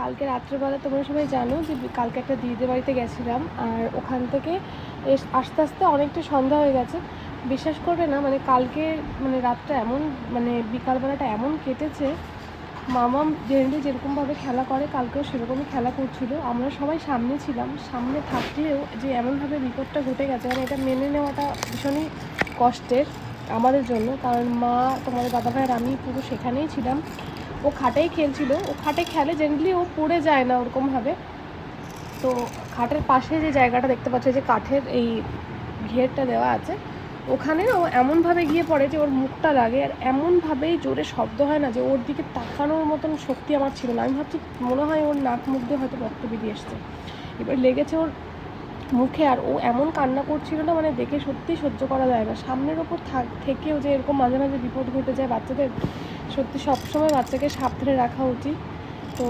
কালকে রাত্রেবেলা তোমরা সবাই জানো যে কালকে একটা দিদিদের বাড়িতে গেছিলাম, আর ওখান থেকে আস্তে আস্তে অনেকটা সন্ধ্যা হয়ে গেছে। বিশ্বাস করবে না, মানে কালকে মানে রাতটা এমন, মানে বিকালবেলাটা এমন কেটেছে। মামাম জেনারেলি যেরকমভাবে খেলা করে কালকেও সেরকমই খেলা করছিল। আমরা সবাই সামনে ছিলাম, সামনে থাকলেও যে এমনভাবে বিপদটা ঘটে গেছে, মানে এটা মেনে নেওয়াটা ভীষণই কষ্টের আমাদের জন্য। কারণ মা, তোমাদের দাদাভাই আর আমি পুরো সেখানেই ছিলাম। ও খাটেই খেলছিল, ও খাটে খেলে জেনারেলি, ও পড়ে যায় না ওরকমভাবে। তো খাটের পাশে যে জায়গাটা দেখতে পাচ্ছ, যে কাঠের এই ঘেরটা দেওয়া আছে, ওখানে ও এমনভাবে গিয়ে পড়ে যে ওর মুখটা লাগে, আর এমনভাবেই জোরে শব্দ হয় না যে ওর দিকে তাকানোর মতন শক্তি আমার ছিল না। আমি ভাবছি মনে হয় ওর নাক মুখ দিয়ে হয়তো রক্ত বেরিয়ে এসছে, এবার লেগেছে ওর মুখে। আর ও এমন কান্না করছিল না, মানে দেখে সত্যিই সহ্য করা যায় না। সামনের ওপর থেকেও যে এরকম মাঝে মাঝে বিপদ ঘটে যায় বাচ্চাদের, সত্যি সবসময় বাচ্চাকে সাবধানে রাখা উচিত। তো